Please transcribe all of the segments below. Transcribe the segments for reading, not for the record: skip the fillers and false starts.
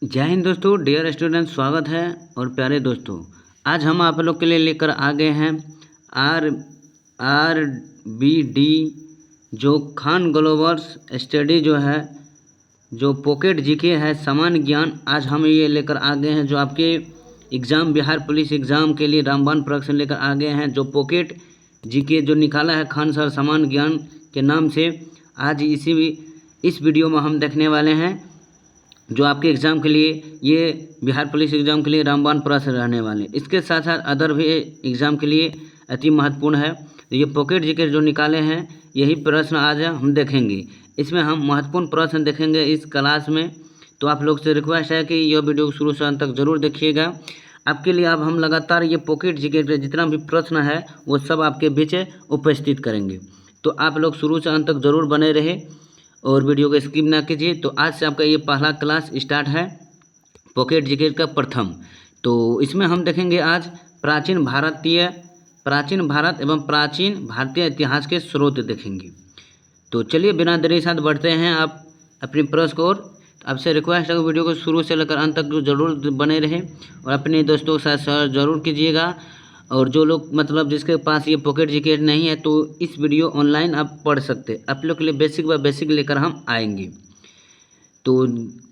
जय हिंद दोस्तों, dear student, स्वागत है। और प्यारे दोस्तों, आज हम आप लोग के लिए लेकर आ गए हैं आर आर बी डी जो खान ग्लोबर्स स्टडी जो है, जो पॉकेट जीके है, सामान्य ज्ञान। आज हम ये लेकर आ गए हैं जो आपके एग्ज़ाम, बिहार पुलिस एग्ज़ाम के लिए रामबाण प्रोडक्शन लेकर आ गए हैं, जो पॉकेट जीके जो निकाला है खान सर सामान्य ज्ञान के नाम से। आज इस वीडियो में हम देखने वाले हैं जो आपके एग्ज़ाम के लिए, ये बिहार पुलिस एग्ज़ाम के लिए रामबाण प्रश्न रहने वाले। इसके साथ साथ अदर भी एग्ज़ाम के लिए अति महत्वपूर्ण है। तो ये पॉकेट जीके जो निकाले हैं, यही प्रश्न आज हम देखेंगे। इसमें हम महत्वपूर्ण प्रश्न देखेंगे इस क्लास में। तो आप लोग से रिक्वेस्ट है कि यह वीडियो शुरू से अंत तक जरूर देखिएगा। आपके लिए अब हम लगातार ये पॉकेट जीके के जितना भी प्रश्न है वो सब आपके बीच उपस्थित करेंगे। तो आप लोग शुरू से अंत तक जरूर बने रहे और वीडियो को स्किप ना कीजिए। तो आज से आपका ये पहला क्लास स्टार्ट है पॉकेट जीके का प्रथम। तो इसमें हम देखेंगे आज प्राचीन भारत एवं प्राचीन भारतीय इतिहास के स्रोत देखेंगे। तो चलिए बिना देरी साथ बढ़ते हैं आप अपनी प्रश्न को। आपसे रिक्वेस्ट है वीडियो को शुरू से लेकर अंत तक जरूर बने रहे और अपने दोस्तों के साथ शेयर जरूर कीजिएगा। और जो लोग मतलब जिसके पास ये पॉकेट जीके नहीं है, तो इस वीडियो ऑनलाइन आप पढ़ सकते। आप लोग के लिए बेसिक व बेसिक लेकर हम आएंगे। तो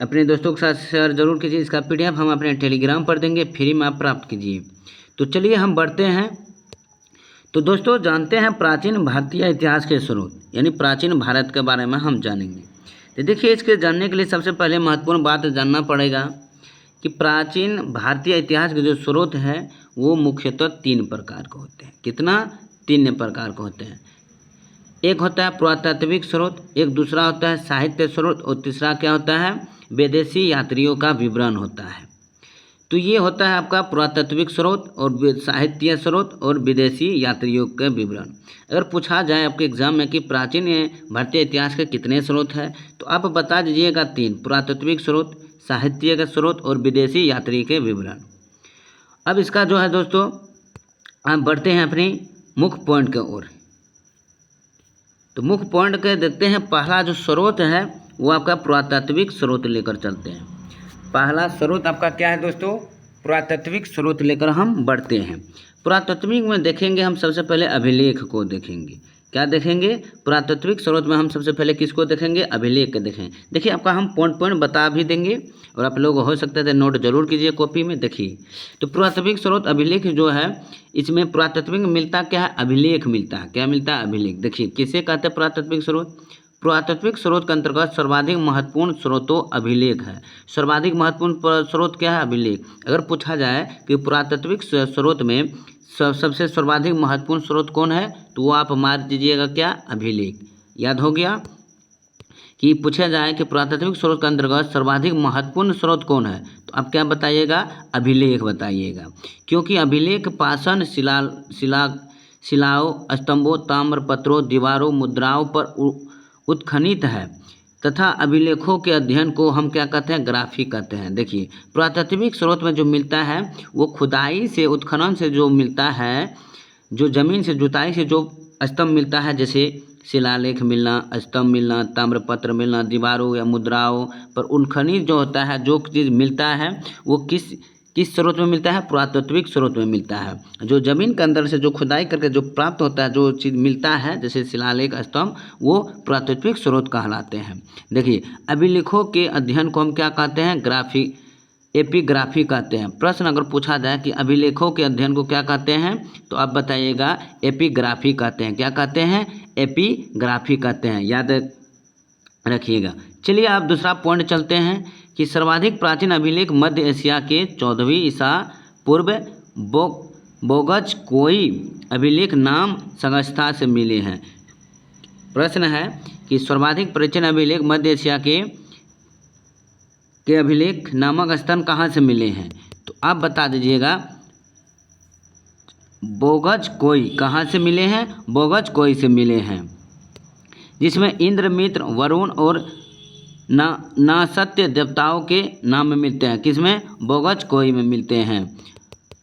अपने दोस्तों के साथ शेयर जरूर कीजिए। इसका PDF हम अपने टेलीग्राम पर देंगे, फ्री में आप प्राप्त कीजिए। तो चलिए हम बढ़ते हैं। तो दोस्तों, जानते हैं प्राचीन भारतीय इतिहास के स्रोत, यानी प्राचीन भारत के बारे में हम जानेंगे। तो देखिए, इसके जानने के लिए सबसे पहले महत्वपूर्ण बात जानना पड़ेगा कि प्राचीन भारतीय इतिहास के जो स्रोत हैं वो मुख्यतः 3 प्रकार के होते हैं। कितना? 3 प्रकार के होते हैं। एक होता है पुरातात्विक स्रोत, एक दूसरा होता है साहित्य स्रोत, और तीसरा क्या होता है? विदेशी यात्रियों का विवरण होता है। तो ये होता है आपका पुरातात्विक स्रोत और साहित्य स्रोत और विदेशी यात्रियों के विवरण। अगर पूछा जाए आपके एग्जाम में कि प्राचीन भारतीय इतिहास के कितने स्रोत हैं, तो आप बता दीजिएगा 3: पुरातात्विक स्रोत, साहित्य का स्रोत और विदेशी यात्री के विवरण। अब इसका जो है दोस्तों, आप बढ़ते हैं अपनी मुख्य पॉइंट की ओर। तो मुख्य पॉइंट के देखते हैं। पहला जो स्रोत है वो आपका पुरातात्विक स्रोत लेकर चलते हैं। पहला स्रोत आपका क्या है दोस्तों? पुरातात्विक स्रोत लेकर हम बढ़ते हैं। पुरातात्विक में देखेंगे हम सबसे पहले अभिलेख को देखेंगे। क्या देखेंगे? पुरातात्विक स्रोत में हम सबसे पहले किसको देखेंगे? अभिलेख को देखें। देखिए, आपका हम पॉइंट पॉइंट बता भी देंगे और आप लोग हो सकता है नोट जरूर कीजिए कॉपी में। देखिए, तो पुरातात्विक स्रोत अभिलेख जो है, इसमें पुरातात्विक में मिलता क्या है? अभिलेख मिलता है। क्या मिलता है? अभिलेख। देखिए, किसे कहते हैं पुरातात्विक स्रोत? पुरातात्विक स्रोत के अंतर्गत सर्वाधिक महत्वपूर्ण स्रोतों अभिलेख है। सर्वाधिक महत्वपूर्ण स्रोत क्या है? अभिलेख। अगर पूछा जाए कि पुरातात्विक स्रोत में सबसे सर्वाधिक महत्वपूर्ण स्रोत कौन है, तो वो आप मार दीजिएगा क्या? अभिलेख। याद हो गया कि पूछा जाए कि पुरातात्विक स्रोत के अंतर्गत सर्वाधिक महत्वपूर्ण स्रोत कौन है, तो आप क्या बताइएगा? अभिलेख बताइएगा। क्योंकि अभिलेख पाषाण शिलाओं, स्तंभों, ताम्रपत्रों, दीवारों, मुद्राओं पर उत्खनित है तथा अभिलेखों के अध्ययन को हम क्या कहते हैं? ग्राफी कहते हैं। देखिए, पुरातात्विक स्रोत में जो मिलता है वो खुदाई से, उत्खनन से जो मिलता है, जो जमीन से जुताई से जो स्तंभ मिलता है, जैसे शिलालेख मिलना, स्तंभ मिलना, ताम्रपत्र मिलना, दीवारों या मुद्राओं पर उत्खनित जो होता है, जो चीज़ मिलता है वो किस स्रोत में मिलता है? पुरातात्विक स्रोत में मिलता है। जो जमीन के अंदर से जो खुदाई करके जो प्राप्त होता है, जो चीज़ मिलता है, जैसे शिलालेख, स्तंभ, वो पुरातात्विक स्रोत कहलाते हैं। देखिए, अभिलेखों के अध्ययन को हम क्या कहते हैं? एपिग्राफी कहते हैं। प्रश्न अगर पूछा जाए कि अभिलेखों के अध्ययन को क्या कहते हैं, तो आप बताइएगा एपिग्राफी कहते हैं। क्या कहते हैं? एपिग्राफी कहते हैं। याद रखिएगा। चलिए, आप दूसरा पॉइंट चलते हैं कि सर्वाधिक प्राचीन अभिलेख मध्य एशिया के 14वीं ईसा पूर्व बोगज कोई अभिलेख नाम संस्था से मिले हैं। प्रश्न है कि सर्वाधिक प्राचीन अभिलेख मध्य एशिया के अभिलेख नामक स्थान कहाँ से मिले हैं, तो आप बता दीजिएगा बोगज कोई। कहाँ से मिले हैं? बोगज कोई से मिले हैं, जिसमें इंद्र, मित्र, वरुण और ना सत्य देवताओं के नाम मिलते हैं। किसमें? बोगज कोई में मिलते हैं।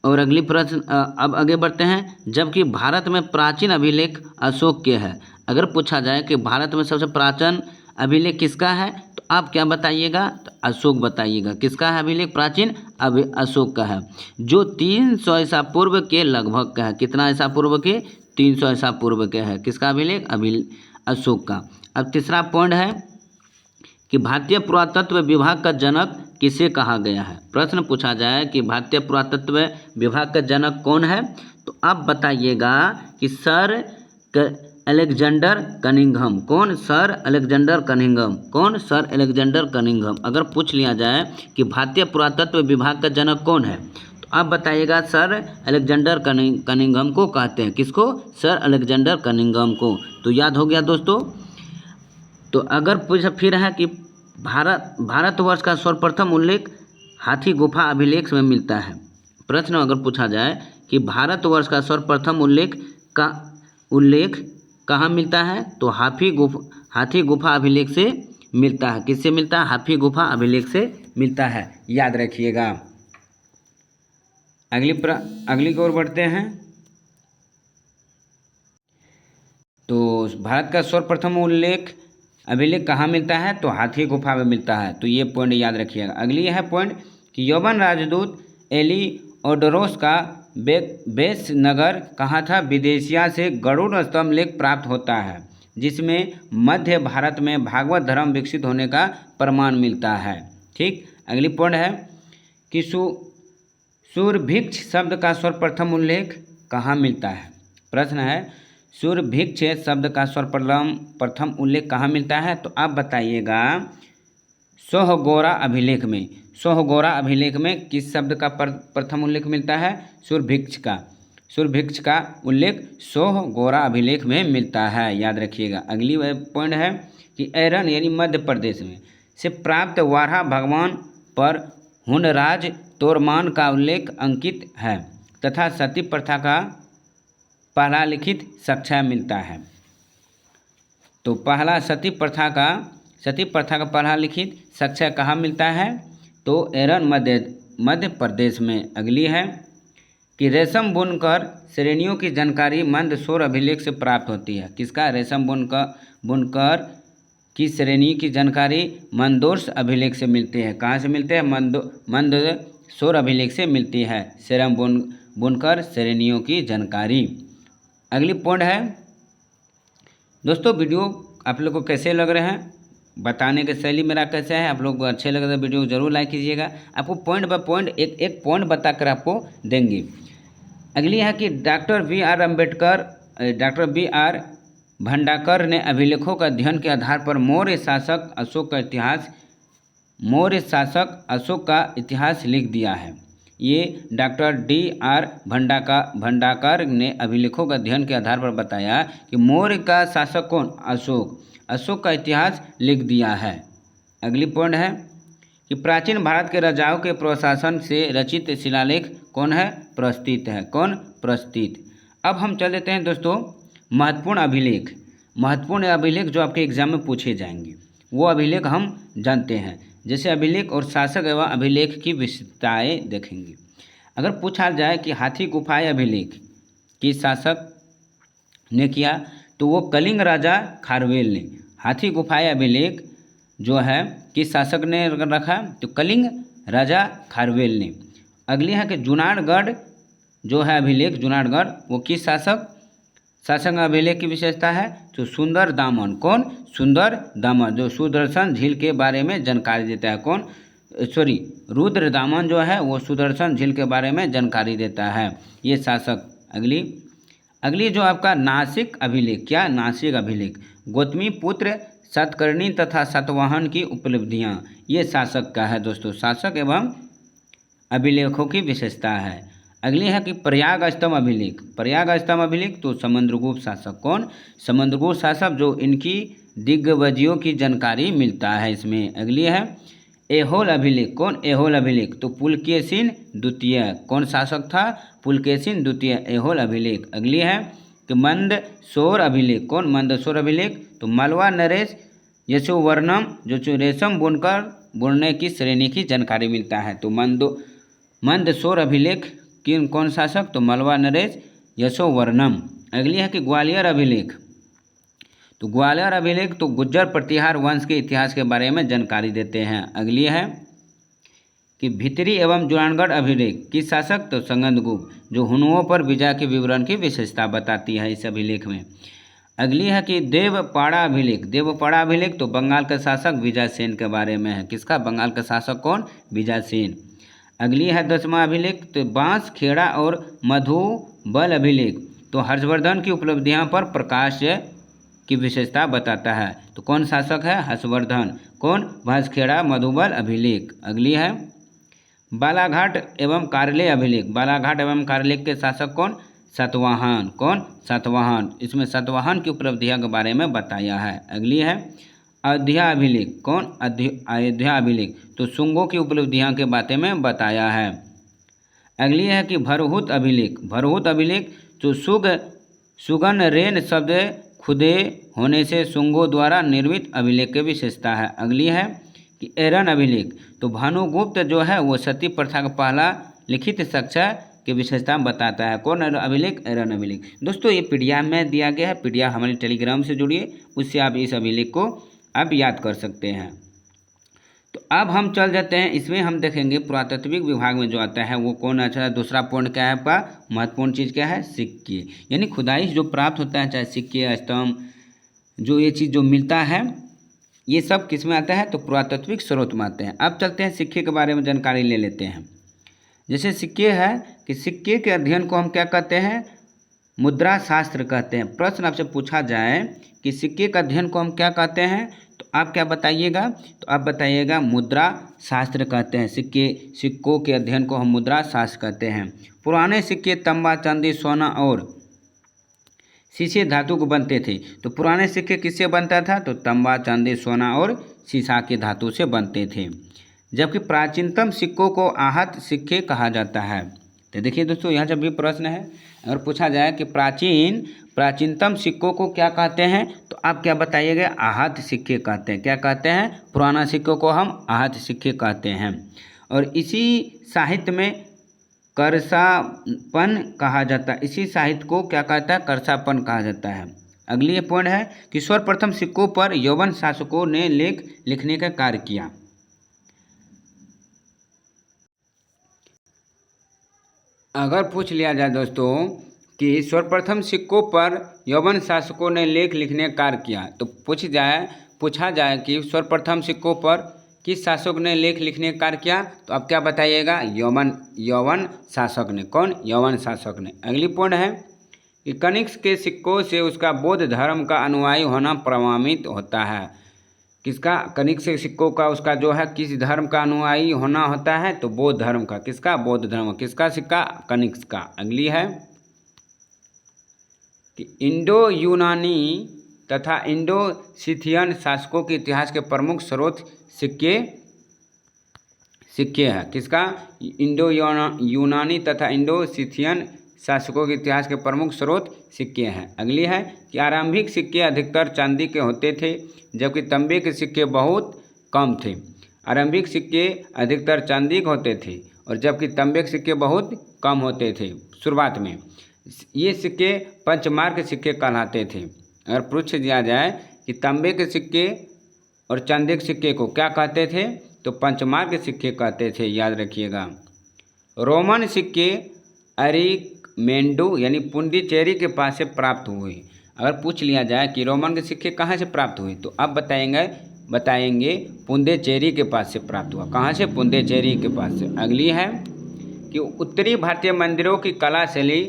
और अगली प्रश्न, अब आगे बढ़ते हैं। जबकि भारत में प्राचीन अभिलेख अशोक के है। अगर पूछा जाए कि भारत में सबसे प्राचीन अभिलेख किसका है? तो आप क्या बताइएगा? तो अशोक बताइएगा। किसका है अभिलेख? प्राचीन अशोक का है, जो 300 ईसा पूर्व के लगभग का है। कितना ईसा पूर्व के? 300 ईसा पूर्व के है। किसका अभिलेख? अशोक का। अब तीसरा पॉइंट है कि भारतीय पुरातत्व विभाग का जनक किसे कहा गया है? प्रश्न पूछा जाए कि भारतीय पुरातत्व विभाग का जनक कौन है, तो आप बताइएगा कि सर अलेक्जेंडर कनिंघम। कौन? Sir Alexander Cunningham. कौन? Sir Alexander Cunningham. अगर पूछ लिया जाए कि भारतीय पुरातत्व विभाग का जनक कौन है, तो आप बताइएगा सर अलेक्जेंडर कनिंघम को कहते हैं। किसको? सर अलेक्जेंडर कनिंघम को। तो याद हो गया दोस्तों। तो अगर पूछा फिर है कि भारतवर्ष का सर्वप्रथम उल्लेख हाथी गुफा अभिलेख में मिलता है। प्रश्न अगर पूछा जाए कि भारतवर्ष का सर्वप्रथम उल्लेख कहाँ मिलता है, तो हाथी गुफा अभिलेख से मिलता है। किससे मिलता है? हाथी गुफा अभिलेख से मिलता है। याद रखिएगा। अगली की ओर बढ़ते हैं। तो भारत का सर्वप्रथम उल्लेख अभिलेख कहाँ मिलता है, तो हाथी गुफा में मिलता है। तो ये पॉइंट याद रखिएगा। अगली है पॉइंट कि यौवन राजदूत एलिओडोरस का बेस नगर कहाँ था? विदेशिया से गरुड़ स्तंभ लेख प्राप्त होता है, जिसमें मध्य भारत में भागवत धर्म विकसित होने का प्रमाण मिलता है। ठीक। अगली पॉइंट है कि सुरभिक्ष शब्द का सर्वप्रथम उल्लेख कहाँ मिलता है? प्रश्न है सुरभिक्ष शब्द का सर्वप्रथम उल्लेख कहाँ मिलता है, तो आप बताइएगा सोहगोरा अभिलेख में। सोहगोरा अभिलेख में किस शब्द का प्रथम उल्लेख मिलता है? सुरभिक्ष का। सुरभिक्ष का उल्लेख सोहगोरा अभिलेख में मिलता है। याद रखिएगा। अगली पॉइंट है कि ऐरन यानी मध्य प्रदेश में से प्राप्त वाराह भगवान पर हुनराज तोरमान का उल्लेख अंकित है तथा सती प्रथा का पहला लिखित साक्ष्य मिलता है। तो पहला सती प्रथा का पहला लिखित साक्ष्य कहाँ मिलता है? तो ऐरन मध्य प्रदेश में। अगली है कि रेशम बुनकर श्रेणियों की जानकारी मंदसौर अभिलेख से प्राप्त होती है। किसका? रेशम बुनकर की श्रेणी की जानकारी मंदसौर अभिलेख से मिलती है। कहाँ से मिलते हैं? मंदसौर अभिलेख से मिलती है रेशम बुनकर श्रेणियों की जानकारी। अगली पॉइंट है दोस्तों, वीडियो आप लोग को कैसे लग रहे हैं, बताने की शैली मेरा कैसा है, आप लोग को अच्छे लगे तो वीडियो को जरूर लाइक कीजिएगा। आपको पॉइंट बाय पॉइंट एक पॉइंट बताकर आपको देंगे। अगली है कि डॉक्टर बी आर भंडाकर ने अभिलेखों का अध्ययन के आधार पर मौर्य शासक अशोक का इतिहास लिख दिया है। ये डॉक्टर डी आर भंडाकर ने अभिलेखों का अध्ययन के आधार पर बताया कि मौर्य का शासक कौन? अशोक का इतिहास लिख दिया है। अगली पॉइंट है कि प्राचीन भारत के राजाओं के प्रशासन से रचित शिलालेख कौन है? प्रस्तुत है। कौन? प्रस्तुत। अब हम चल देते हैं दोस्तों महत्वपूर्ण अभिलेख जो आपके एग्जाम में पूछे जाएंगे, वो अभिलेख हम जानते हैं। जैसे अभिलेख और शासक एवं अभिलेख की विशेषताएं देखेंगे। अगर पूछा जाए कि हाथी गुफाएं अभिलेख किस शासक ने किया, तो वो कलिंग राजा खारवेल ने। हाथी गुफाएं अभिलेख जो है किस शासक ने रखा? तो कलिंग राजा खारवेल ने। अगली है कि जूनागढ़ जो है अभिलेख, जूनागढ़ वो किस शासक अभिलेख की विशेषता है? तो सुंदर दामन। कौन? सुंदर दामन, जो सुदर्शन झील के बारे में जानकारी देता है। कौन? रुद्र दामन जो है वो सुदर्शन झील के बारे में जानकारी देता है, ये शासक। अगली जो आपका नासिक अभिलेख, क्या? नासिक अभिलेख गौतमी पुत्र सातकर्णी तथा सातवाहन की उपलब्धियां, ये शासक का है दोस्तों। शासक एवं अभिलेखों की विशेषता है। अगली है कि प्रयाग स्तंभ अभिलेख तो समुद्रगुप्त शासक। कौन? समुद्रगुप्त शासक, जो इनकी दिग्विजयों की जानकारी मिलता है इसमें। अगली है ऐहोल अभिलेख। कौन? ऐहोल अभिलेख तो पुलकेशिन द्वितीय। कौन शासक था? पुलकेशिन द्वितीय, ऐहोल अभिलेख। अगली है कि मंदसौर अभिलेख। कौन? मंदसौर अभिलेख तो मालवा नरेश यशोवर्णम, जो रेशम बुनने की श्रेणी की जानकारी मिलता है। तो मंदसौर अभिलेख कौन शासक? तो मालवा नरेश यशोवर्णम। अगली है कि ग्वालियर अभिलेख, तो ग्वालियर अभिलेख तो गुज्जर प्रतिहार वंश के इतिहास के बारे में जानकारी देते हैं। अगली है कि भितरी एवं जुरानगढ़ अभिलेख किस शासक, तो संगमगुप्त, जो हुनुओं पर विजय के विवरण की विशेषता बताती है इस अभिलेख में। अगली है कि देवपाड़ा अभिलेख, देवपाड़ा अभिलेख तो बंगाल के शासक विजयसेन के बारे में है। किसका, बंगाल का शासक कौन, विजयसेन। अगली है 10वां अभिलेख तो बांस खेड़ा और मधुबल अभिलेख, तो हर्षवर्धन की उपलब्धियां पर प्रकाश की विशेषता बताता है। तो कौन शासक है, हर्षवर्धन। कौन, बांसखेड़ा मधुबल अभिलेख। अगली है बालाघाट एवं कार्ले अभिलेख, बालाघाट एवं कार्ले के शासक कौन, सातवाहन। कौन, सातवाहन। इसमें सातवाहन की उपलब्धियों के बारे में बताया है। अगली है अयोध्या अभिलेख, कौन, अयोध्या अभिलेख, तो शुंगों की उपलब्धियों के बारे में बताया है। अगली है कि भरहुत अभिलेख, भरहुत अभिलेख तो सुगन रेन शब्द खुदे होने से शुंगों द्वारा निर्मित अभिलेख की विशेषता है। अगली है कि एरन अभिलेख, तो भानुगुप्त जो है वो सती प्रथा का पहला लिखित साक्ष्य की विशेषता बताता है। कौन अभिलेख, एरन अभिलेख। दोस्तों ये पीडीएफ में दिया गया है, पीडीएफ हमारे टेलीग्राम से जुड़िए, उससे आप इस अभिलेख को आप याद कर सकते हैं। तो अब हम चल जाते हैं, इसमें हम देखेंगे पुरातात्विक विभाग में जो आता है वो कौन अच्छा है। दूसरा पॉइंट क्या है आपका, महत्वपूर्ण चीज़ क्या है, सिक्के, यानी खुदाई जो प्राप्त होता है, चाहे सिक्के, स्तंभ, जो ये चीज़ जो मिलता है, ये सब किस में आता है, तो पुरातात्विक स्रोत में आते हैं। अब चलते हैं सिक्के के बारे में जानकारी ले लेते हैं। जैसे सिक्के है कि सिक्के के अध्ययन को हम क्या कहते हैं, मुद्रा शास्त्र कहते हैं। प्रश्न आपसे पूछा जाए कि सिक्के का अध्ययन को हम क्या कहते हैं, तो आप क्या बताइएगा, तो आप बताइएगा मुद्रा शास्त्र कहते हैं। सिक्कों के अध्ययन को हम मुद्रा शास्त्र कहते हैं। पुराने सिक्के तांबा, चांदी, सोना और शीशे धातु को बनते थे। तो पुराने सिक्के किससे बनता था, तो तांबा, चांदी, सोना और शीशा के धातु से बनते थे। जबकि प्राचीनतम सिक्कों को आहत सिक्के कहा जाता है। तो देखिए दोस्तों, यहाँ जब भी प्रश्न है, अगर पूछा जाए कि प्राचीनतम सिक्कों को क्या कहते हैं, तो आप क्या बताइएगा, आहत सिक्के कहते हैं। क्या कहते हैं, पुराना सिक्कों को हम आहत सिक्के कहते हैं। और इसी साहित्य में करसापन कहा जाता है, इसी साहित्य को क्या कहता है, करसापन कहा जाता है। अगली पॉइंट है कि सर्वप्रथम सिक्कों पर यौवन शासकों ने लेख लिखने का कार्य किया। अगर पूछ लिया जाए दोस्तों कि सर्वप्रथम सिक्कों पर यौवन शासकों ने लेख लिखने का कार्य किया, तो पूछा जाए कि सर्वप्रथम सिक्कों पर किस शासक ने लेख लिखने का कार्य किया, तो आप क्या बताइएगा, यौवन शासक ने। कौन, यौवन शासक ने। अगली पॉइंट है कि कनिष्क के सिक्कों से उसका बौद्ध धर्म का अनुयायी होना प्रमाणित होता है। किसका, कनिष्क के सिक्कों का उसका जो है किस धर्म का अनुयायी होना होता है, तो बौद्ध धर्म का। किसका, बौद्ध धर्म। किसका सिक्का, कनिष्क का। अगली है कि इंडो यूनानी तथा इंडो सिथियन शासकों के इतिहास के प्रमुख स्रोत सिक्के है। किसका, इंडो यूनानी तथा इंडो सिथियन शासकों के इतिहास के प्रमुख स्रोत सिक्के हैं। अगली है कि आरंभिक सिक्के अधिकतर चांदी के होते थे, जबकि तांबे के सिक्के बहुत कम थे। आरंभिक सिक्के अधिकतर चांदी के होते थे और जबकि तांबे के सिक्के बहुत कम होते थे शुरुआत में। ये सिक्के पंचमार्क के सिक्के कहलाते थे। अगर पूछ दिया जाए कि तांबे के सिक्के और चांदी के सिक्के को क्या कहते थे, तो पंचमार्क के सिक्के कहते थे, याद रखिएगा। रोमन सिक्के अरिमेंडो यानी पुडुचेरी के पास से प्राप्त हुए। अगर पूछ लिया जाए कि रोमन के सिक्के कहाँ से प्राप्त हुए, तो आप बताएंगे पुडुचेरी के पास से प्राप्त हुआ। कहाँ से, पुडुचेरी के पास से। अगली है कि उत्तरी भारतीय मंदिरों की कला शैली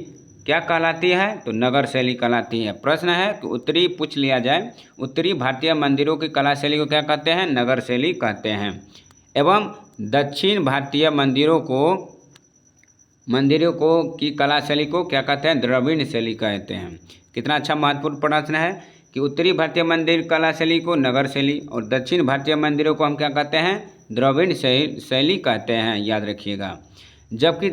क्या कहलाती है, तो नगर शैली कहलाती है। प्रश्न है कि पूछ लिया जाए उत्तरी भारतीय मंदिरों की कला शैली को क्या कहते हैं, नगर शैली कहते हैं। एवं दक्षिण भारतीय मंदिरों को की कला शैली को क्या कहते हैं, द्रविड़ शैली कहते हैं। कितना अच्छा महत्वपूर्ण प्रश्न है कि उत्तरी भारतीय मंदिर कला शैली को नगर शैली और दक्षिण भारतीय मंदिरों को हम क्या कहते हैं, द्रविड़ शैली कहते हैं, याद रखिएगा। जबकि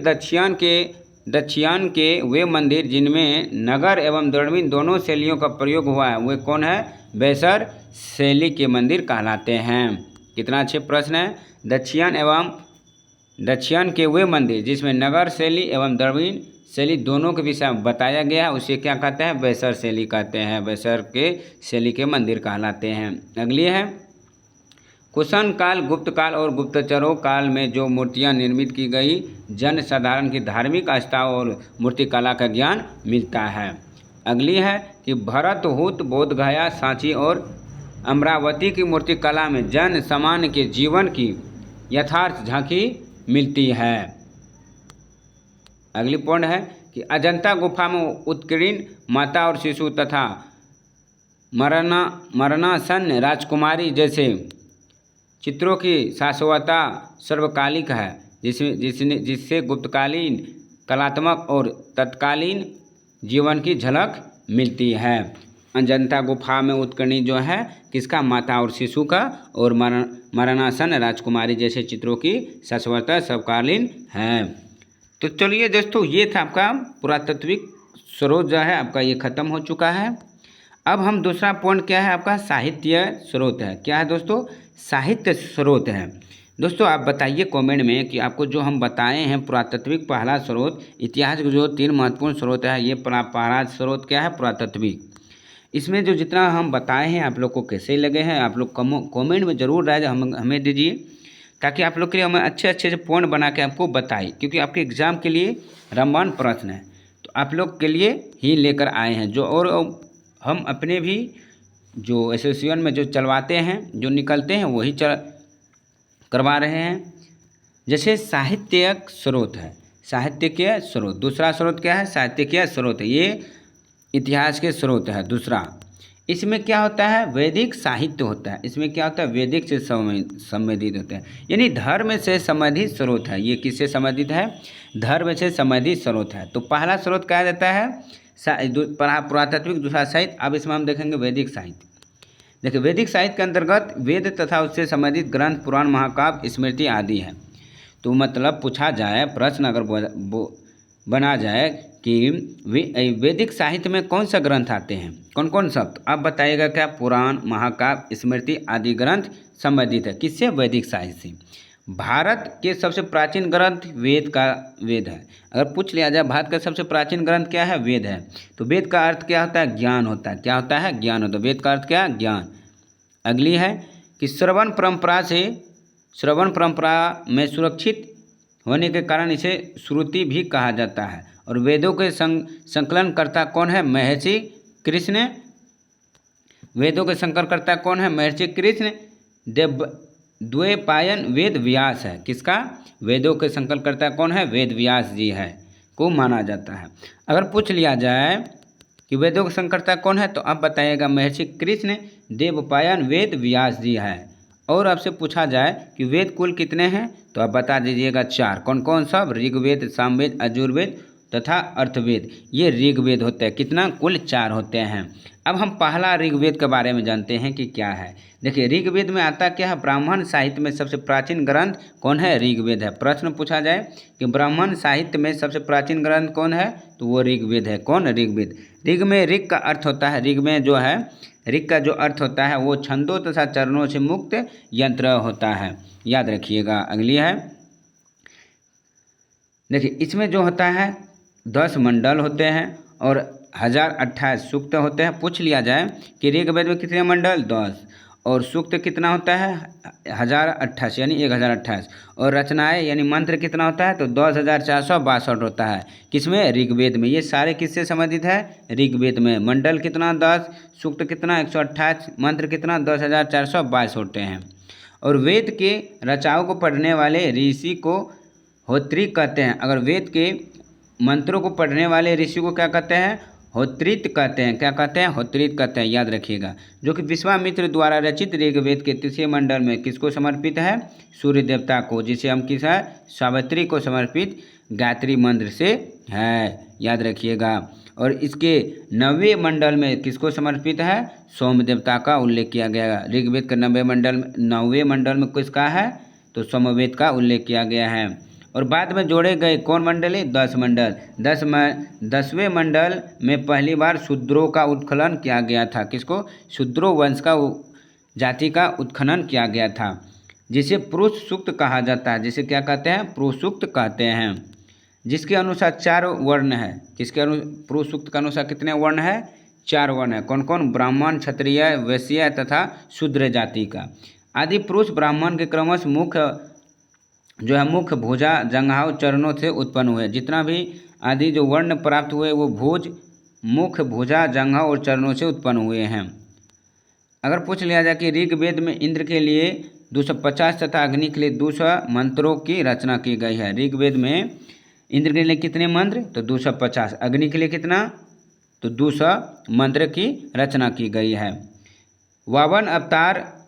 दक्षिण के वे मंदिर जिनमें नगर एवं द्रविड़ दोनों शैलियों का प्रयोग हुआ है वे कौन है, बेसर शैली के मंदिर कहलाते हैं। कितना अच्छे प्रश्न है। दक्षिण एवं दक्षिण के वे मंदिर जिसमें नगर शैली एवं द्रविड़ शैली दोनों के विषय में बताया गया है उसे क्या कहते हैं, बैसर शैली कहते हैं। बैसर के शैली के मंदिर कहलाते हैं। अगली है कुषाण काल, गुप्त काल और गुप्तचरों काल में जो मूर्तियां निर्मित की गई, जन साधारण की धार्मिक आस्था और मूर्तिकला का ज्ञान मिलता है। अगली है कि भरतहूत, बोधगया, सांची और अमरावती की मूर्तिकला में जन सामान्य के जीवन की यथार्थ झांकी मिलती है। अगली पॉइंट है कि अजंता गुफा में उत्कीर्ण माता और शिशु तथा मरणासन्न राजकुमारी जैसे चित्रों की शाश्वतता सर्वकालिक है, जिससे गुप्तकालीन कलात्मक और तत्कालीन जीवन की झलक मिलती है। अजंता गुफा में उत्कीर्ण जो है किसका, माता और शिशु का, और मरणासन्न राजकुमारी जैसे चित्रों की शाश्वतता सर्वकालीन है। तो चलिए दोस्तों, ये था आपका पुरातात्विक स्रोत जो है आपका ये खत्म हो चुका है। अब हम दूसरा पॉइंट क्या है आपका, साहित्य स्रोत है। क्या है दोस्तों, साहित्य स्रोत है। दोस्तों आप बताइए कमेंट में कि आपको जो हम बताए हैं पुरातात्विक पहला स्रोत, इतिहास के जो 3 महत्वपूर्ण स्रोत है, ये पहला स्रोत क्या है, पुरातात्विक। इसमें जो जितना हम बताए हैं आप लोग को कैसे लगे हैं, आप लोग कमेंट में ज़रूर राय हमें दीजिए, ताकि आप लोग के लिए हमें अच्छे अच्छे पॉइंट बना के आपको बताएं, क्योंकि आपके एग्ज़ाम के लिए रामबाण प्रश्न है तो आप लोग के लिए ही लेकर आए हैं। जो और हम अपने भी जो एसोसिएशन में जो चलवाते हैं, जो निकलते हैं, वही करवा रहे हैं। जैसे साहित्यिक स्रोत है, साहित्य के स्रोत। दूसरा स्रोत क्या है, साहित्य के स्रोत है, ये इतिहास के स्रोत है दूसरा। इसमें क्या होता है, वैदिक साहित्य होता है। इसमें क्या होता है, वैदिक से संबंधित होता है, यानी धर्म से संबंधित स्रोत है। ये किससे संबंधित है, धर्म से संबंधित स्रोत है। तो पहला स्रोत कहा जाता है पुरातात्विक, दूसरा साहित्य। अब इसमें हम देखेंगे वैदिक साहित्य। देखिए वैदिक साहित्य के अंतर्गत वेद तथा उससे संबंधित ग्रंथ, पुराण, महाकाव्य, स्मृति आदि है। तो मतलब पूछा जाए, प्रश्न अगर बना जाए कि वैदिक साहित्य में कौन सा ग्रंथ आते हैं, कौन कौन सा, तो आप बताइएगा क्या, पुराण, महाकाव्य, स्मृति आदि ग्रंथ संबंधित है। किससे, वैदिक साहित्य से। भारत के सबसे प्राचीन ग्रंथ वेद है। अगर पूछ लिया जाए भारत का सबसे प्राचीन ग्रंथ क्या है, वेद है। तो वेद का अर्थ क्या होता है, ज्ञान होता है। क्या होता है, ज्ञान होता है। वेद का अर्थ क्या है, ज्ञान। अगली है कि श्रवण परंपरा में सुरक्षित होने के कारण इसे श्रुति भी कहा जाता है। और वेदों के संकलनकर्ता कौन है, महर्षि कृष्ण। वेदों के संकलनकर्ता कौन है, महर्षि कृष्ण द्वैपायन वेद व्यास है। किसका, वेदों के संकलनकर्ता कौन है, वेद व्यास जी है को माना जाता है। अगर पूछ लिया जाए कि वेदों के संकलनकर्ता कौन है, तो आप बताइएगा महर्षि कृष्ण देवपायन वेद व्यास जी है। और आपसे पूछा जाए कि वेद कुल कितने हैं, तो आप बता दीजिएगा 4। कौन कौन सब, ऋग्वेद, सामवेद, यजुर्वेद तथा अर्थवेद। ये ऋग्वेद होते हैं। कितना, कुल 4 होते हैं। अब हम पहला ऋग्वेद के बारे में जानते हैं कि क्या है। देखिए ऋग्वेद में आता क्या है, ब्राह्मण साहित्य में सबसे प्राचीन ग्रंथ कौन है, ऋग्वेद है। प्रश्न पूछा जाए कि ब्राह्मण साहित्य में सबसे प्राचीन ग्रंथ कौन है, तो वो ऋग्वेद है। कौन, ऋग्वेद। ऋग में ऋग का अर्थ होता है, ऋग में जो है ऋग का जो अर्थ होता है वो छंदों तथा चरणों से मुक्त यंत्र होता है, याद रखिएगा। अगली है, देखिए इसमें जो होता है 10 मंडल होते हैं और 1028 सूक्त होते हैं। पूछ लिया जाए कि ऋग्वेद में कितने मंडल, 10, और सूक्त कितना होता है, 1028 यानी 1028, और रचनाएं यानी मंत्र कितना होता है, तो 10,462 होता है। किसमें, ऋग्वेद में। ये सारे किससे संबंधित है, ऋग्वेद में। मंडल कितना, 10, सूक्त कितना 128, मंत्र कितना 10,422 होते हैं। और वेद के रचाओं को पढ़ने वाले ऋषि को होत्री कहते हैं। अगर वेद के मंत्रों को पढ़ने वाले ऋषि को क्या कहते हैं, होत्रित कहते हैं। क्या कहते हैं, होत्रित कहते हैं, याद रखिएगा। जो कि विश्वामित्र द्वारा रचित ऋग्वेद के 3 मंडल में किसको समर्पित है, सूर्य देवता को, जिसे हम किस है, सावित्री को समर्पित गायत्री मंत्र से है, याद रखिएगा। और इसके 9वें मंडल में किसको समर्पित है, सोम देवता का उल्लेख किया गया। ऋग्वेद के 9वें मंडल में किसका है, तो सोमवेद का उल्लेख किया गया है। और बाद में जोड़े गए कौन मंडल है, 10 मंडल। 10वें मंडल में पहली बार शूद्रों का उत्खनन किया गया था। किसको, शूद्रों वंश का जाति का उत्खनन किया गया था। जिसे पुरुष सूक्त कहा जाता है, जिसे क्या कहते हैं, पुरुष सूक्त कहते हैं, जिसके अनुसार 4 वर्ण है। किसके पुरुष सूक्त के अनुसार कितने वर्ण है, 4 वर्ण है। कौन कौन, ब्राह्मण, क्षत्रिय, वैश्य तथा शूद्र जाति का। आदि पुरुष ब्राह्मण के क्रमश मुख्य जो है मुख्य भुजा जंघाओं चरणों से उत्पन्न हुए। जितना भी आदि जो वर्ण प्राप्त हुए वो भुज, मुख्य, भुजा, जंघा और चरणों से उत्पन्न हुए हैं। अगर पूछ लिया जाए कि ऋग्वेद में इंद्र के लिए 250 तथा अग्नि के लिए 200 मंत्रों की रचना की गई है। ऋग्वेद में इंद्र के लिए कितने मंत्र, तो 250, अग्नि के लिए कितना, तो 200 मंत्र की रचना की गई है। 52 अवतार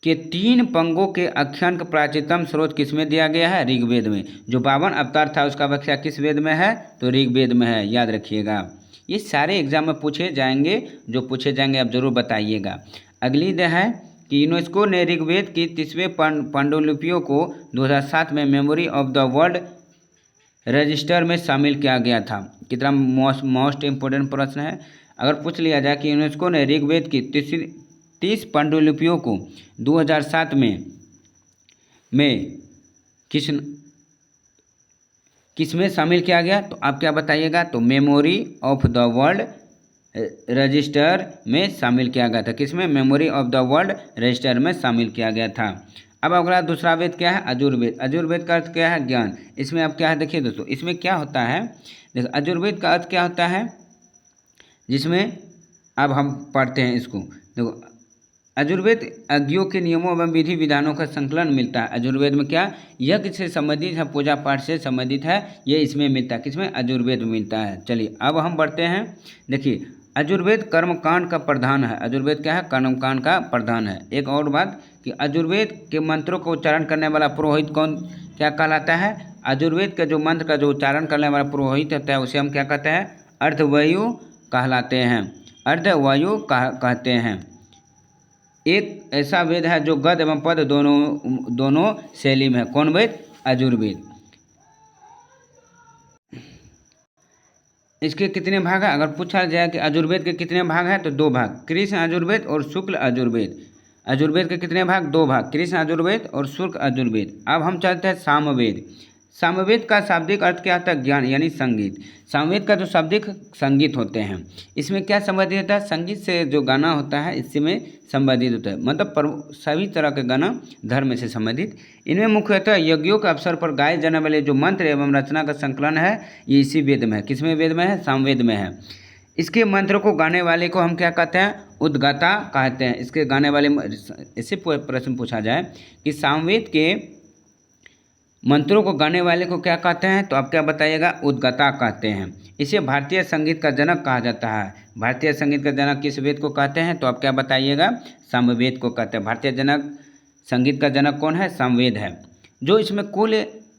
के 3 पंगों के आख्यान का प्राचीनतम स्रोत किसमें दिया गया है, ऋग्वेद में। जो 52 अवतार था उसका व्याख्या किस वेद में है, तो ऋग्वेद में है, याद रखिएगा। ये सारे एग्जाम में पूछे जाएंगे, जो पूछे जाएंगे आप जरूर बताइएगा। अगली है कि यूनेस्को ने ऋग्वेद की 30वें पांडुलिपियों को 2007 में memory of the world register में शामिल किया गया था। कितना मोस्ट इम्पोर्टेंट प्रश्न है। अगर पूछ लिया जाए कि यूनेस्को ने ऋग्वेद की 30 पांडुलिपियों को 2007 में किसमें शामिल किया गया, तो आप क्या बताइएगा, तो memory of the world register में शामिल किया गया था। किसमें, memory of the world register में शामिल किया गया था। अब अगला दूसरा वेद क्या है, अजुर्वेद। अजुर्वेद का अर्थ क्या है, ज्ञान। इसमें अब क्या है देखिए दोस्तों, इसमें क्या होता है, देखो अजुर्वेद का अर्थ क्या होता है, जिसमें अब हम पढ़ते हैं इसको। देखो अजुर्वेद अज्ञों के नियमों एवं विधि विधानों का संकलन मिलता है। अजुर्वेद में क्या, यज्ञ से संबंधित है, पूजा पाठ से संबंधित है, ये इसमें मिलता है। किसमें, अजुर्वेद में मिलता है। चलिए अब हम बढ़ते हैं। देखिए अजुर्वेद कर्मकांड का प्रधान है। अजुर्वेद क्या है, कर्मकांड का प्रधान है। एक और बात कि अजुर्वेद के मंत्रों का उच्चारण करने वाला पुरोहित कौन क्या कहलाता है, अजुर्वेद के जो मंत्र का जो उच्चारण करने वाला पुरोहित होता है उसे हम क्या कहते हैं, अर्धवायु कहलाते हैं, अर्धवायु कहते हैं। एक ऐसा वेद है जो गद एवं पद दोनों शैली में है। कौन वेद, अजुर्वेद। इसके कितने भाग हैं, अगर पूछा जाए कि अजुर्वेद के कितने भाग हैं, तो 2 भाग, कृष्ण अजुर्वेद और शुक्ल अजुर्वेद। अजुर्वेद के कितने भाग, 2 भाग, कृष्ण अजुर्वेद और शुक्ल अजुर्वेद। अब हम चलते हैं सामवेद। सामवेद का शाब्दिक अर्थ क्या होता है, ज्ञान यानी संगीत। सामवेद का जो शाब्दिक संगीत होते हैं, इसमें क्या संबंधित होता है, संगीत से जो गाना होता है इससे में संबंधित होता है, मतलब सभी तरह के गाना धर्म से संबंधित। इनमें मुख्यतः यज्ञों के अवसर पर गाए जाने वाले जो मंत्र एवं रचना का संकलन है ये इसी वेद में है। किसमें वेद में है, सामवेद में है। इसके मंत्र को गाने वाले को हम क्या कहते हैं, उद्गाता कहते हैं। इसके गाने वाले, इससे प्रश्न पूछा जाए कि सामवेद के मंत्रों को गाने वाले को क्या कहते हैं, तो आप क्या बताइएगा, उद्गाता कहते हैं। इसे भारतीय संगीत का जनक कहा जाता है। भारतीय संगीत का जनक किस वेद को कहते हैं, तो आप क्या बताइएगा, सामवेद को कहते हैं। भारतीय संगीत का जनक कौन है, सामवेद है। जो इसमें कुल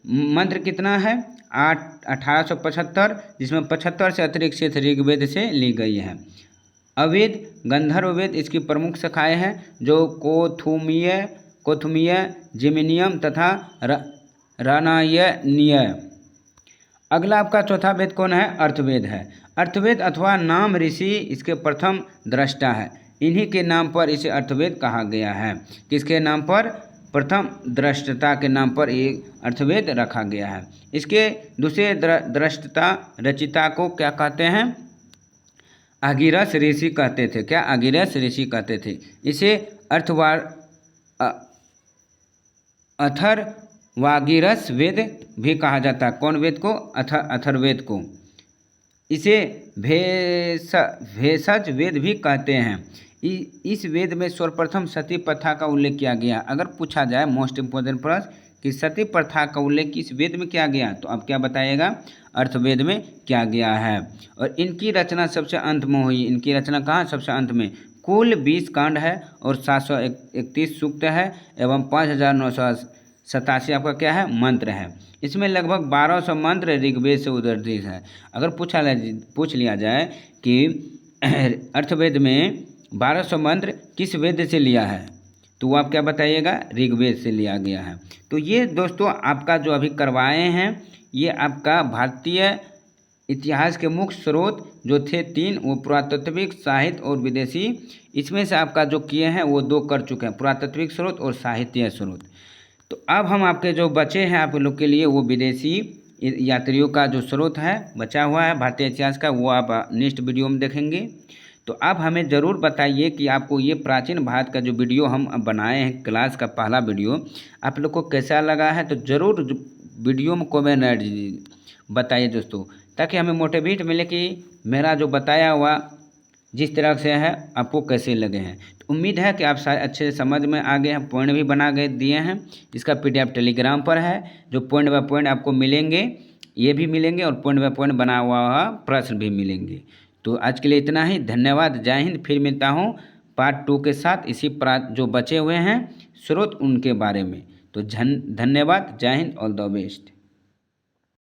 मंत्र कितना है, 1875, जिसमें 75 से अतिरिक्त शेष ऋग्वेद से ली गई है। अवेद, गंधर्व वेद इसकी प्रमुख शाखाएँ हैं, जो कोथुमीय, जिमिनियम तथा रानायनीय। अगला आपका चौथा वेद कौन है, अर्थवेद है। अर्थवेद अथवा नाम ऋषि इसके प्रथम दृष्टा है। इन्हीं के नाम पर इसे अर्थवेद कहा गया है। किसके नाम पर, प्रथम दृष्टता के नाम पर ये अर्थवेद रखा गया है। इसके दूसरे दृष्टता रचिता को क्या कहते हैं, आगिरस ऋषि कहते थे। क्या, आगिरस ऋषि कहते थे। इसे अथर्वागिरस वेद भी कहा जाता है। कौन वेद को, अथर्ववेद को। इसे भेषज वेद भी कहते हैं। इस वेद में सर्वप्रथम सती प्रथा का उल्लेख किया गया। अगर पूछा जाए मोस्ट इम्पोर्टेंट प्रश्न कि सती प्रथा का उल्लेख किस वेद में किया गया, तो आप क्या बताइएगा, अर्थवेद में किया गया है। और इनकी रचना सबसे अंत में हुई। इनकी रचना कहाँ, सबसे अंत में। कुल 20 कांड है और 731 सूक्त है एवं 5987 आपका क्या है, मंत्र है। इसमें लगभग 1200 मंत्र ऋग्वेद से उद्धृत है। अगर पूछ लिया जाए कि अर्थवेद में 1200 मंत्र किस वेद से लिया है, तो वो आप क्या बताइएगा, ऋग्वेद से लिया गया है। तो ये दोस्तों आपका जो अभी करवाए हैं ये आपका भारतीय इतिहास के मुख्य स्रोत जो थे 3, वो पुरातात्विक, साहित्य और विदेशी। इसमें से आपका जो किए हैं वो 2 कर चुके हैं, पुरातात्विक स्रोत और साहित्य स्रोत। तो अब हम आपके जो बचे हैं आप लोग के लिए वो विदेशी यात्रियों का जो स्रोत है बचा हुआ है भारतीय इतिहास का, वो आप नेक्स्ट वीडियो में देखेंगे। तो आप हमें ज़रूर बताइए कि आपको ये प्राचीन भारत का जो वीडियो हम बनाए हैं, क्लास का पहला वीडियो, आप लोग को कैसा लगा है। तो ज़रूर वीडियो में कमेंट बताइए दोस्तों, ताकि हमें मोटिवेट मिले कि मेरा जो बताया हुआ जिस तरह से है आपको कैसे लगे हैं। तो उम्मीद है कि आप सारे अच्छे से समझ में आ गए हैं, पॉइंट भी बना के दिए हैं। इसका PDF टेलीग्राम पर है, जो पॉइंट बाय पॉइंट आपको मिलेंगे, ये भी मिलेंगे और पॉइंट बाय पॉइंट बना हुआ प्रश्न भी मिलेंगे। तो आज के लिए इतना ही, धन्यवाद, जय हिंद। फिर मिलता हूँ पार्ट 2 के साथ, इसी जो बचे हुए हैं स्रोत उनके बारे में। तो धन्यवाद, जय हिंद, ऑल द बेस्ट।